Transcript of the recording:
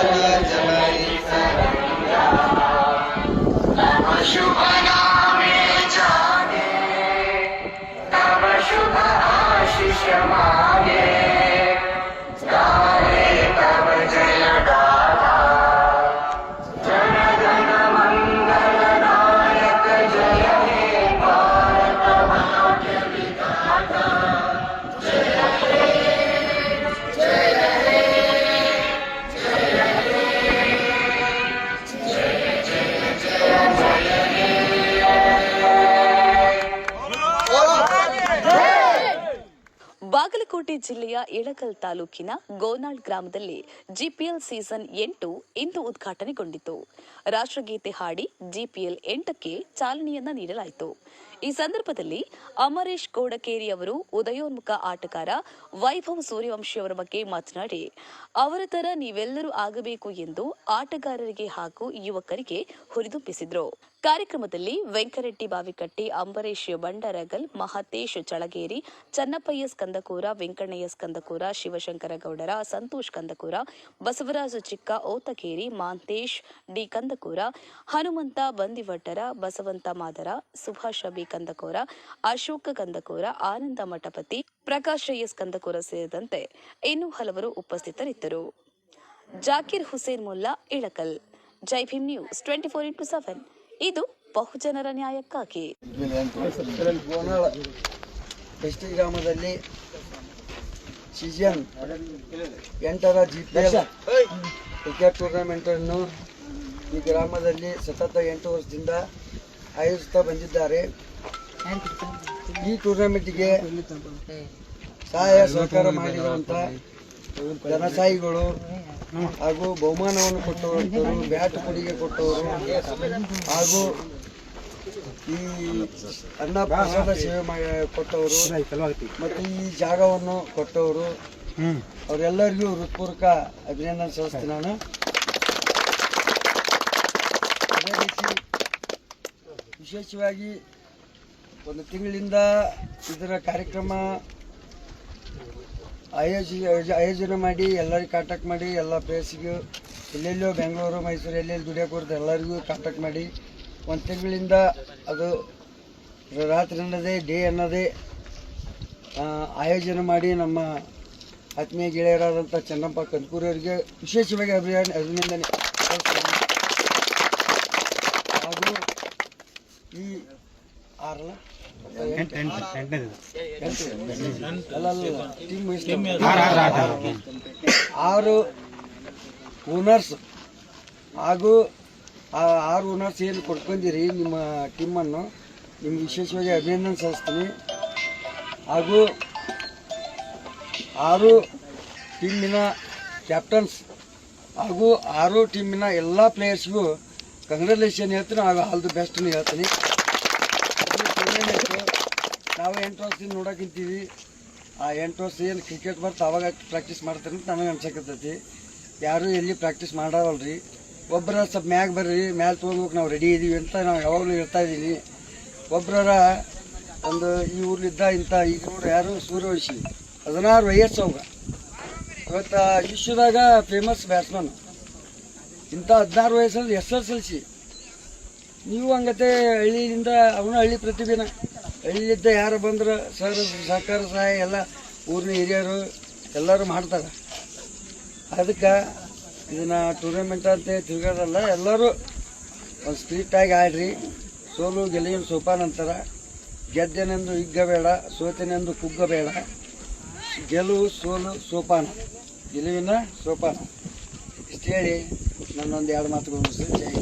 चल जलहि सरंगा तव शुभ नामे जागे तव शुभ आशीष मागे गाहे तव जय गाथा जन गण मंगल नायक जय हे भारत भाग्य विधाता जय हे जय हे जय हे जय जय ಬಾಗಲಕೋಟೆ ಜಿಲ್ಲೆಯ ಇಳಕಲ್ ತಾಲೂಕಿನ ಗೋನಾಳ್ ಗ್ರಾಮದಲ್ಲಿ ಜಿಪಿಎಲ್ ಸೀಸನ್ 8 ಇಂದು ಉದ್ಘಾಟನೆಗೊಂಡಿತು. ರಾಷ್ಟ್ರಗೀತೆ ಹಾಡಿ ಜಿಪಿಎಲ್ 8ಕ್ಕೆ ಚಾಲನೆಯನ್ನ ನೀಡಲಾಯಿತು. ಈ ಸಂದರ್ಭದಲ್ಲಿ ಅಮರೇಶ್ ಗೋಡಕೇರಿ ಅವರು ಉದಯೋನ್ಮುಖ ಆಟಗಾರ ವೈಭವ್ ಸೂರ್ಯವಂಶಿ ಅವರ ಬಗ್ಗೆ ಮಾತನಾಡಿ, ಅವರ ತರ ನೀವೆಲ್ಲರೂ ಆಗಬೇಕು ಎಂದು ಆಟಗಾರರಿಗೆ ಹಾಗೂ ಯುವಕರಿಗೆ ಹುರಿದುಂಬಿಸಿದ್ರು. ಕಾರ್ಯಕ್ರಮದಲ್ಲಿ ವೆಂಕರೆಡ್ಡಿ ಬಾವಿಕಟ್ಟಿ, ಅಂಬರೀಶ್ ಬಂಡರಗಲ್, ಮಹತೇಶ್ ಚಳಗೇರಿ, ಚನ್ನಪ್ಪಯ್ಯ ಸ್ಕಂದಕೂರ, ವೆಂಕಣ್ಣಯ್ಯ ಸ್ಕಂದಕೂರ, ಶಿವಶಂಕರ ಗೌಡರ, ಸಂತೋಷ್ ಕಂದಕೂರ, ಬಸವರಾಜ ಚಿಕ್ಕ ಓತಕೇರಿ, ಮಾಂತೇಶ್ ಡಿ ಕಂದಕೂರ, ಹನುಮಂತ ಬಂದಿವಟ್ಟರ, ಬಸವಂತ ಮಾದರ, ಸುಭಾಷ ಬಿ ಕಂದಕೂರ, ಅಶೋಕ ಕಂದಕೂರ, ಆನಂದ ಮಠಪತಿ, ಪ್ರಕಾಶ್ ಎಸ್ ಕಂದಕೂರ ಸೇರಿದಂತೆ ಇನ್ನೂ ಹಲವರು ಉಪಸ್ಥಿತರಿದ್ದರು. ಜಾಕೀರ್ ಹುಸೇನ್ ಮುಲ್ಲಾ, ಇಳಕಲ್. ಜೈ ಭೀಮ್ ನ್ಯೂಸ್ 24x7 ಇದು ಬಹುಜನರ ನ್ಯಾಯಕ್ಕಾಗಿ. ಬೆಸ್ಟಿ ಗ್ರಾಮದಲ್ಲಿ ಸೀಸನ್ 8ರ ಜಿಪಿಎಲ್ ಕ್ರಿಕೆಟ್ ಟೂರ್ನಮೆಂಟ್ ಅನ್ನು ಈ ಗ್ರಾಮದಲ್ಲಿ ಸತತ 8 ವರ್ಷದಿಂದ ಆಯೋಜಿಸುತ್ತಾ ಬಂದಿದ್ದಾರೆ. ಈ ಟೂರ್ನಮೆಂಟ್ಗೆ ಸಹಾಯ ಸಹಕಾರ ಮಾಡಿರುವಂಥ ಜನಸಾಯಿಗಳು ಹಾಗೂ ಬಹುಮಾನವನ್ನು ಕೊಟ್ಟವರು, ಬ್ಯಾಟ್ ಕೊಡುಗೆ ಕೊಟ್ಟವರು ಹಾಗೂ ಈ ಅನ್ನ ಪ್ರಸಾದ ಸೇವೆ ಕೊಟ್ಟವರು ಮತ್ತು ಈ ಜಾಗವನ್ನು ಕೊಟ್ಟವರು ಅವರೆಲ್ಲರಿಗೂ ಹೃತ್ಪೂರ್ವಕ ಅಭಿನಂದನೆ ಸಲ್ಲಿಸ್ತೀನಿ ನಾನು. ಅದೇ ರೀತಿ ವಿಶೇಷವಾಗಿ ಒಂದು ತಿಂಗಳಿಂದ ಇದರ ಕಾರ್ಯಕ್ರಮ ಆಯೋಜನೆ ಮಾಡಿ ಎಲ್ಲರಿಗೂ ಕಾಂಟ್ಯಾಕ್ಟ್ ಮಾಡಿ ಎಲ್ಲ ಪ್ಲೇಸಿಗೂ ಎಲ್ಲೆಲ್ಲೋ ಬೆಂಗಳೂರು ಮೈಸೂರು ಎಲ್ಲೆಲ್ಲಿ ದುಡಿಯೋಕೆ ಬರುತ್ತೆ ಎಲ್ಲರಿಗೂ ಕಾಂಟ್ಯಾಕ್ಟ್ ಮಾಡಿ ಒಂದು ತಿಂಗಳಿಂದ ಅದು ರಾತ್ರಿ ಅನ್ನೋದೇ ಡೇ ಅನ್ನೋದೇ ಆಯೋಜನೆ ಮಾಡಿ ನಮ್ಮ ಆತ್ಮೀಯ ಗೆಳೆಯರಾದಂಥ ಚೆನ್ನಪ್ಪ ಕಂದಕೂರವರಿಗೆ ವಿಶೇಷವಾಗಿ ಅಭಿನಂದನೆ ಹಾಗೂ ಈ ಆರು ಓನರ್ಸ್ ಹಾಗೂ ಆ 6 ಓನರ್ಸ್ ಏನು ಕೊಟ್ಕೊಂಡಿರಿ ನಿಮ್ಮ ಟೀಮನ್ನು ನಿಮ್ಗೆ ವಿಶೇಷವಾಗಿ ಅಭಿನಂದನೆ ಸಲ್ಲಿಸ್ತೀನಿ. ಹಾಗೂ 6 ಟೀಮಿನ ಕ್ಯಾಪ್ಟನ್ಸ್ ಹಾಗೂ 6 ಟೀಮಿನ ಎಲ್ಲ ಪ್ಲೇಯರ್ಸ್ಗೂ ಕಂಗ್ರ್ಯಾಚುಲೇಷನ್ ಹೇಳ್ತೀನಿ ಹಾಗೂ ಆಲ್ ದಿ ಬೆಸ್ಟ್ನು ಹೇಳ್ತೀನಿ. ನಾವು 8 ವರ್ಷದಿಂದ ನೋಡೋಕ್ಕಿಂತೀವಿ. ಆ 8 ವರ್ಷ ಏನು ಕ್ರಿಕೆಟ್ ಬರ್ತಾ ಅವಾಗ ಪ್ರಾಕ್ಟೀಸ್ ಮಾಡ್ತಾರೆ ಅಂತ ನನಗೆ ಅನ್ಸಕತ್ತೈತಿ. ಯಾರೂ ಎಲ್ಲಿ ಪ್ರಾಕ್ಟೀಸ್ ಮಾಡಾವಲ್ರಿ. ಒಬ್ಬರ ಸ್ವಲ್ಪ ಮ್ಯಾಗ ಬರ್ರಿ, ಮ್ಯಾಲೆ ತೊಗೊಂಡ್ಬೇಕು, ನಾವು ರೆಡಿ ಇದ್ದೀವಿ ಅಂತ ನಾವು ಯಾವಾಗಲೂ ಹೇಳ್ತಾ ಇದ್ದೀನಿ. ಒಬ್ಬರ ಒಂದು ಈ ಊರ್ಲಿದ್ದ ಇಂಥ ಈಗ ನೋಡ್ರಿ ಯಾರು ಸೂರ್ಯವಂಶಿ 16 ವಯಸ್ಸು ಅವಾಗ ಇವತ್ತು ವಿಶ್ವದಾಗ ಫೇಮಸ್ ಬ್ಯಾಟ್ಸ್ಮನ್. ಇಂಥ 16 ವಯಸ್ಸಲ್ಲಿ SSLC. ನೀವು ಹಂಗತೆ ಹಳ್ಳಿಯಿಂದ ಅವನು ಹಳ್ಳಿ ಪ್ರತಿಭೆನ ಹಳ್ಳಿಲಿದ್ದ ಯಾರು ಬಂದ್ರೆ ಸರ್ ಸಹಕಾರ ಸಹಾಯ ಎಲ್ಲ ಊರಿನ ಹಿರಿಯರು ಎಲ್ಲರೂ ಮಾಡ್ತಾರೆ. ಅದಕ್ಕೆ ಇದನ್ನು ಟೂರ್ನಮೆಂಟ್ ಅಂತ ತಿರ್ಗೋದಲ್ಲ, ಎಲ್ಲರೂ ಒಂದು ಸ್ಪಿರಿಟಾಗಿ ಆಡ್ರಿ. ಸೋಲು ಗೆಲುವಿನ ಸೋಪಾನ ಅಂತಾರೆ. ಗೆದ್ದೆನೆಂದು ಹಿಗ್ಗಬೇಡ, ಸೋತೆನೆಂದು ಕುಗ್ಗಬೇಡ. ಗೆಲುವು ಸೋಲು ಸೋಪಾನ, ಗೆಲುವಿನ ಸೋಪಾನ. ಇಷ್ಟು ಹೇಳಿ ನನ್ನೊಂದು 2 ಮಾತುಗಳು ಮುಗಿಸಿ ಜೈ